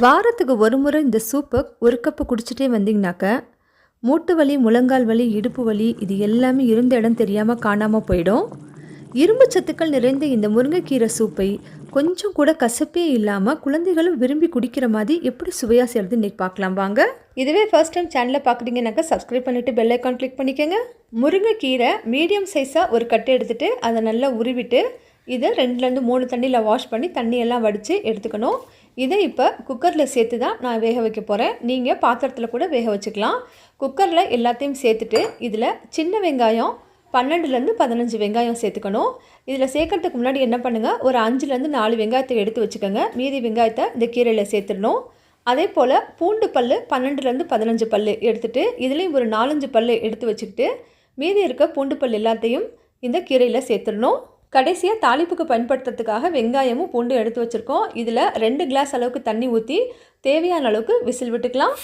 வாரத்துக்கு ஒரு முறை இந்த சூப்பை ஒரு கப்பு குடிச்சிட்டே வந்தீங்கனாக்க மூட்டு வலி, முழங்கால் வலி, இடுப்பு வலி இது எல்லாமே இருந்த இடம் தெரியாமல் காணாமல் போயிடும். இரும்பு சத்துக்கள் நிறைந்த இந்த முருங்கைக்கீரை சூப்பை கொஞ்சம் கூட கசப்பே இல்லாமல் குழந்தைகளும் விரும்பி குடிக்கிற மாதிரி எப்படி சுவையாக செய்கிறது இன்றைக்கி பார்க்கலாம் வாங்க. இதுவே ஃபர்ஸ்ட் டைம் சேனலில் பார்க்குறீங்கன்னாக்கா சப்ஸ்கிரைப் பண்ணிவிட்டு பெல் ஐக்கான் கிளிக் பண்ணிக்கோங்க. முருங்கைக்கீரை மீடியம் சைஸாக ஒரு கட்டு எடுத்துகிட்டு அதை நல்லா உருவிட்டு இதை 2-3 தண்ணியில் வாஷ் பண்ணி தண்ணியெல்லாம் வடித்து எடுத்துக்கணும். இதை இப்போ குக்கரில் சேர்த்து தான் நான் வேக வைக்க போகிறேன். நீங்கள் பாத்திரத்தில் கூட வேக வச்சுக்கலாம். குக்கரில் எல்லாத்தையும் சேர்த்துட்டு இதில் சின்ன வெங்காயம் 12-15 வெங்காயம் சேர்த்துக்கணும். இதில் சேர்க்கறதுக்கு முன்னாடி என்ன பண்ணுங்கள், ஒரு 5-4 வெங்காயத்தை எடுத்து வச்சுக்கோங்க. மீதி வெங்காயத்தை இந்த கீரையில் சேர்த்துடணும். அதே போல் பூண்டு பல் 12-15 பல் எடுத்துகிட்டு இதுலேயும் ஒரு 4-5 பல் எடுத்து வச்சுக்கிட்டு மீதி இருக்க பூண்டு பல் எல்லாத்தையும் இந்த கீரையில் சேர்த்துடணும். கடைசியாக தாளிப்புக்கு பயன்படுத்துறதுக்காக வெங்காயமும் பூண்டும் எடுத்து வச்சுருக்கோம். இதில் 2 கிளாஸ் அளவுக்கு தண்ணி ஊற்றி தேவையான அளவுக்கு விசில் விட்டுக்கலாம்.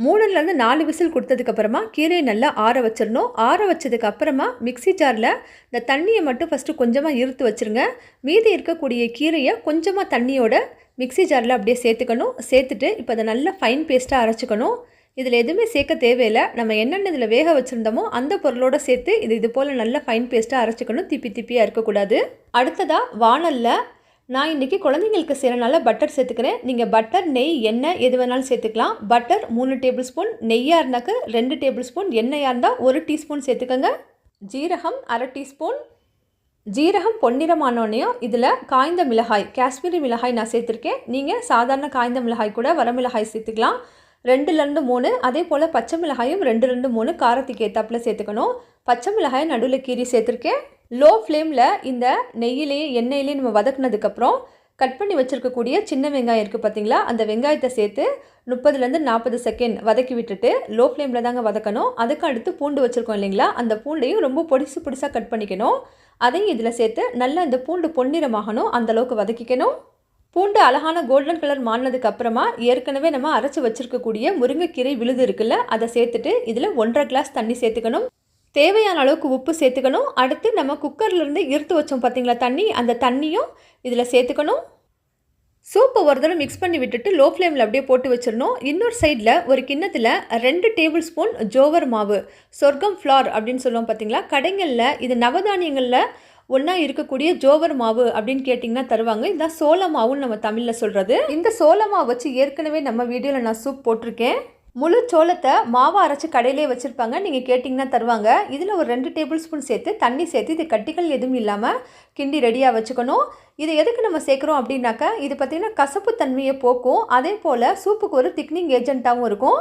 3-4 விசில் கொடுத்ததுக்கப்புறமா கீரையை நல்லா ஆற வச்சிடணும். ஆற வச்சதுக்கப்புறமா மிக்சி ஜாரில் இந்த தண்ணியை மட்டும் ஃபஸ்ட்டு கொஞ்சமாக இருத்து வச்சுருங்க. மீதி இருக்கக்கூடிய கீரையை கொஞ்சமாக தண்ணியோட மிக்சி ஜாரில் அப்படியே சேர்த்துக்கணும். சேர்த்துட்டு இப்போ அதை நல்லா ஃபைன் பேஸ்ட்டாக அரைச்சிக்கணும். இதில் எதுவுமே சேர்க்க தேவையில்லை. நம்ம என்னென்ன இதில் வேக வச்சுருந்தோமோ அந்த பொருளோடு சேர்த்து இது போல் நல்லா ஃபைன் பேஸ்ட்டாக அரைச்சிக்கணும். திப்பியாக இருக்கக்கூடாது. அடுத்ததாக வானலில் நான் இன்றைக்கி குழந்தைங்களுக்கு செய்கிறனால பட்டர் சேர்த்துக்கிறேன். நீங்கள் பட்டர், நெய், எண்ணெய் எது வேணாலும் சேர்த்துக்கலாம். பட்டர் 3 டேபிள் ஸ்பூன், நெய்யாக இருந்தாக்க 2 டேபிள் ஸ்பூன், எண்ணெயாக இருந்தால் 1 டீஸ்பூன் சேர்த்துக்கோங்க. ஜீரகம் 1/2 டீஸ்பூன். ஜீரகம் பொன்னிறமானோடனையும் இதில் காய்ந்த மிளகாய், காஷ்மீரி மிளகாய் நான் சேர்த்துருக்கேன். நீங்கள் சாதாரண காய்ந்த மிளகாய் கூட வரமிளகாய் சேர்த்துக்கலாம். 2-3. அதே போல் பச்சை மிளகாயும் 2-3 காரத்துக்கு ஏற்றாப்பில் சேர்த்துக்கணும். பச்சை மிளகாயை நடுவில் கீரி சேர்த்துருக்கேன். லோ ஃப்ளேமில் இந்த நெய்யிலேயே எண்ணெயிலேயே நம்ம வதக்குனதுக்கப்புறம் கட் பண்ணி வச்சுருக்கக்கூடிய சின்ன வெங்காயம் இருக்குது பார்த்தீங்களா, அந்த வெங்காயத்தை சேர்த்து 30-40 செகண்ட் வதக்கி விட்டுட்டு லோ ஃப்ளேமில் தாங்க வதக்கணும். அதுக்கு அடுத்து பூண்டு வச்சுருக்கோம் இல்லைங்களா, அந்த பூண்டையும் ரொம்ப பொடிசாக கட் பண்ணிக்கணும். அதையும் இதில் சேர்த்து நல்லா இந்த பூண்டு பொன்னிறமாகணும், அந்தளவுக்கு வதக்கிக்கணும். பூண்டு அழகான கோல்டன் கலர் மாறினதுக்கு அப்புறமா ஏற்கனவே நம்ம அரைச்சி வச்சுருக்கக்கூடிய முருங்கைக்கீரை விழுது இருக்குல்ல, அதை சேர்த்துட்டு இதில் 1.5 கிளாஸ் தண்ணி சேர்த்துக்கணும். தேவையான அளவுக்கு உப்பு சேர்த்துக்கணும். அடுத்து நம்ம குக்கர்லேருந்து இருத்து வச்சோம் பார்த்தீங்களா தண்ணி, அந்த தண்ணியும் இதில் சேர்த்துக்கணும். சூப்பை ஒரு தடவை மிக்ஸ் பண்ணி விட்டுட்டு லோ ஃப்ளேமில் அப்படியே போட்டு வச்சிடணும். இன்னொரு சைடில் ஒரு கிண்ணத்தில் 2 டேபிள் ஸ்பூன் ஜோவர் மாவு, சொர்க்கம் ஃப்ளார் அப்படின்னு சொல்லுவோம் பார்த்தீங்களா, கடைகளில் இது நவதானியங்களில் ஒன்றா இருக்கக்கூடிய ஜோவர் மாவு அப்படின்னு கேட்டிங்கன்னா தருவாங்க. இதுதான் சோள மாவுன்னு நம்ம தமிழில் சொல்கிறது. இந்த சோள மாவு வச்சு ஏற்கனவே நம்ம வீடியோவில் நான் சூப் போட்டிருக்கேன். முழு சோளத்தை மாவை அரைச்சி கடையிலே வச்சுருப்பாங்க, நீங்கள் கேட்டிங்கன்னா தருவாங்க. இதில் ஒரு 2 டேபிள் ஸ்பூன் சேர்த்து தண்ணி சேர்த்து இது கட்டிகள் எதுவும் இல்லாமல் கிண்டி ரெடியாக வச்சுக்கணும். இது எதுக்கு நம்ம சேர்க்குறோம் அப்படின்னாக்கா, இது பார்த்திங்கன்னா கசப்பு தன்மையை போக்கும். அதே போல் சூப்புக்கு ஒரு திக்னிங் ஏஜென்ட்டாகவும் இருக்கும்.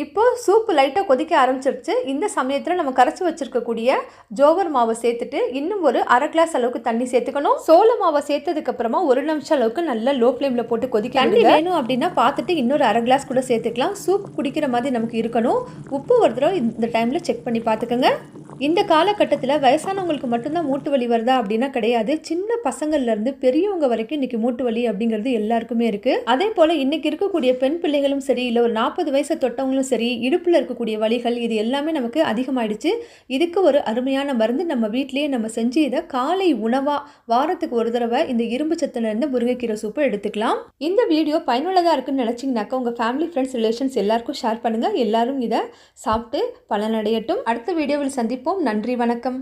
இப்போது சூப்பு லைட்டாக கொதிக்க ஆரம்பிச்சிருச்சு. இந்த சமயத்தில் நம்ம கரைச்சி வச்சுருக்கக்கூடிய ஜோவர் மாவை சேர்த்துட்டு இன்னும் ஒரு 1/2 கிளாஸ் அளவுக்கு தண்ணி சேர்த்துக்கணும். சோள மாவை சேர்த்ததுக்கப்புறமா 1 நிமிஷம் அளவுக்கு நல்லா லோ ஃப்ளேமில் போட்டு கொதிக்க. தண்ணி வேணும் அப்படின்னா பார்த்துட்டு இன்னொரு 1/2 கிளாஸ் கூட சேர்த்துக்கலாம். சூப் குடிக்கிற மாதிரி நமக்கு இருக்கணும். உப்பு ஒரு தடவை இந்த டைமில் செக் பண்ணி பார்த்துக்கோங்க. இந்த காலகட்டத்தில் வயசானவங்களுக்கு மட்டும்தான் மூட்டு வலி வருதா அப்படின்னா கிடையாது. சின்ன பசங்கள்லேருந்து பெரியவங்க வரைக்கும் இன்றைக்கி மூட்டு வலி அப்படிங்கிறது எல்லாருக்குமே இருக்குது. அதே போல் இன்றைக்கி இருக்கக்கூடிய பெண் பிள்ளைகளும் சரி, இல்லை ஒரு 40 வயசு தொட்டவங்களும் சரி, இடுப்பில் இருக்கக்கூடிய வலிகள் இது எல்லாமே நமக்கு அதிகமாகிடுச்சு. இதுக்கு ஒரு அருமையான மருந்து நம்ம வீட்டிலேயே நம்ம செஞ்சு இதை காலை உணவாக வாரத்துக்கு ஒரு தடவை இந்த இரும்பு சத்துல இருந்து முருங்கைக்கீரை சூப்பை எடுத்துக்கலாம். இந்த வீடியோ பயனுள்ளதாக இருக்குன்னு நினச்சிங்கனாக்கா உங்கள் ஃபேமிலி, ஃப்ரெண்ட்ஸ், ரிலேஷன்ஸ் எல்லாருக்கும் ஷேர் பண்ணுங்கள். எல்லாரும் இதை சாப்பிட்டு பலனடையட்டும். அடுத்த வீடியோவில் சந்திப்போம். நன்றி, வணக்கம்.